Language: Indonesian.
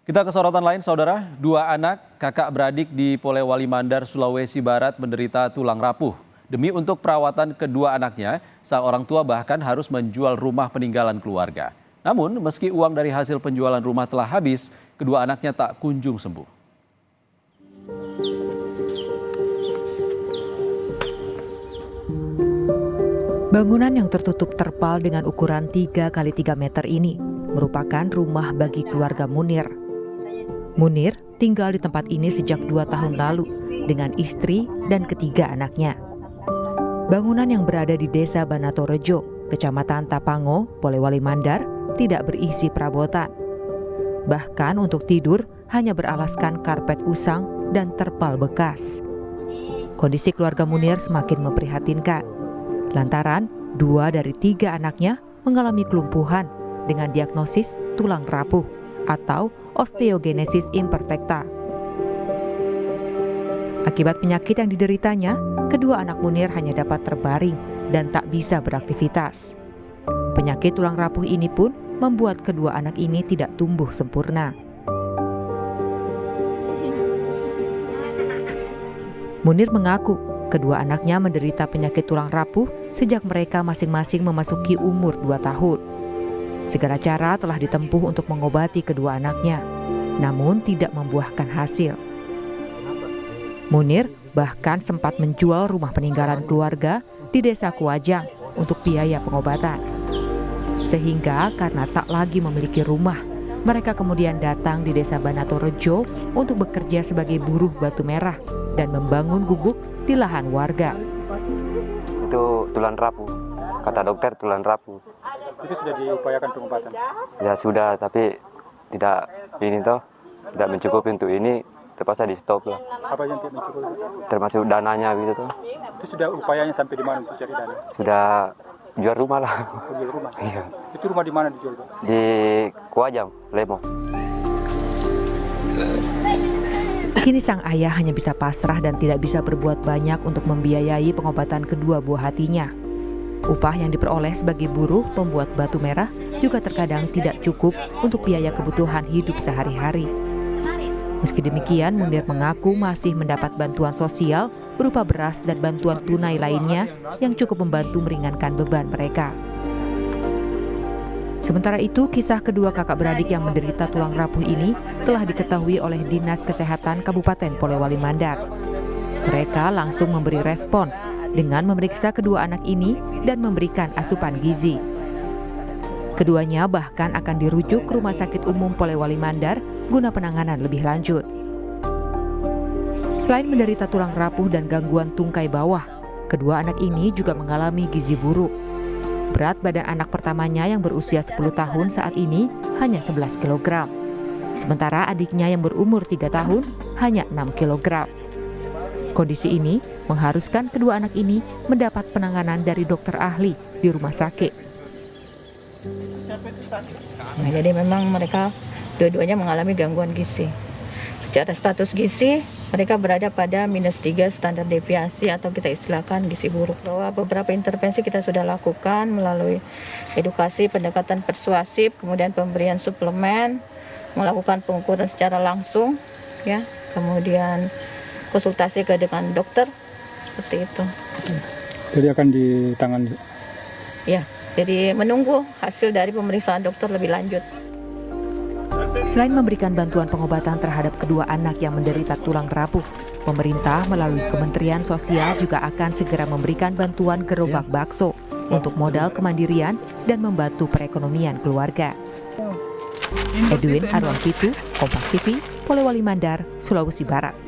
Kita ke sorotan lain, saudara. Dua anak kakak beradik di Polewali Mandar, Sulawesi Barat menderita tulang rapuh. Demi untuk perawatan kedua anaknya, sang orang tua bahkan harus menjual rumah peninggalan keluarga. Namun, meski uang dari hasil penjualan rumah telah habis, kedua anaknya tak kunjung sembuh. Bangunan yang tertutup terpal dengan ukuran 3 x 3 meter ini merupakan rumah bagi keluarga Munir. Munir tinggal di tempat ini sejak 2 tahun lalu dengan istri dan ketiga anaknya. Bangunan yang berada di Desa Banatorejo, Kecamatan Tapango, Polewali Mandar, tidak berisi perabotan. Bahkan untuk tidur hanya beralaskan karpet usang dan terpal bekas. Kondisi keluarga Munir semakin memprihatinkan. Lantaran 2 dari 3 anaknya mengalami kelumpuhan dengan diagnosis tulang rapuh atau osteogenesis imperfecta. Akibat penyakit yang dideritanya, kedua anak Munir hanya dapat terbaring dan tak bisa beraktivitas. Penyakit tulang rapuh ini pun membuat kedua anak ini tidak tumbuh sempurna. Munir mengaku kedua anaknya menderita penyakit tulang rapuh sejak mereka masing-masing memasuki umur 2 tahun. Segala cara telah ditempuh untuk mengobati kedua anaknya, namun tidak membuahkan hasil. Munir bahkan sempat menjual rumah peninggalan keluarga di Desa Kuajang untuk biaya pengobatan. Sehingga karena tak lagi memiliki rumah, mereka kemudian datang di Desa Banatorejo untuk bekerja sebagai buruh batu merah dan membangun gubuk di lahan warga. Itu tulang rapuh, kata dokter tulang rapuh. Itu sudah diupayakan pengobatan? Ya sudah, tapi tidak mencukupi untuk ini, terpaksa di stop lah. Apa yang tidak mencukupi? Termasuk dananya gitu tuh. Itu sudah upayanya sampai di mana untuk cari dana? Sudah jual rumah lah. Jual rumah? Iya. Itu rumah di mana dijual? Di Kuajang, Lemo. Kini sang ayah hanya bisa pasrah dan tidak bisa berbuat banyak untuk membiayai pengobatan kedua buah hatinya. Upah yang diperoleh sebagai buruh pembuat batu merah juga terkadang tidak cukup untuk biaya kebutuhan hidup sehari-hari. Meski demikian, Munir mengaku masih mendapat bantuan sosial berupa beras dan bantuan tunai lainnya yang cukup membantu meringankan beban mereka. Sementara itu, kisah kedua kakak beradik yang menderita tulang rapuh ini telah diketahui oleh Dinas Kesehatan Kabupaten Polewali Mandar. Mereka langsung memberi respons dengan memeriksa kedua anak ini dan memberikan asupan gizi. Keduanya bahkan akan dirujuk ke Rumah Sakit Umum Polewali Mandar guna penanganan lebih lanjut. Selain menderita tulang rapuh dan gangguan tungkai bawah, kedua anak ini juga mengalami gizi buruk. Berat badan anak pertamanya yang berusia 10 tahun saat ini hanya 11 kg. Sementara adiknya yang berumur 3 tahun hanya 6 kg. Kondisi ini mengharuskan kedua anak ini mendapat penanganan dari dokter ahli di rumah sakit. Nah, jadi memang mereka dua-duanya mengalami gangguan gizi. Secara status gizi, mereka berada pada -3 standar deviasi atau kita istilahkan gizi buruk. Bahwa beberapa intervensi kita sudah lakukan melalui edukasi, pendekatan persuasif, kemudian pemberian suplemen, melakukan pengukuran secara langsung, ya, kemudian konsultasi dengan dokter, seperti itu. Jadi akan ditangani? Ya, jadi menunggu hasil dari pemeriksaan dokter lebih lanjut. Selain memberikan bantuan pengobatan terhadap kedua anak yang menderita tulang rapuh, pemerintah melalui Kementerian Sosial juga akan segera memberikan bantuan gerobak bakso untuk modal kemandirian dan membantu perekonomian keluarga. Edwin Arwan Pitu, Kompas TV, Polewali Mandar, Sulawesi Barat.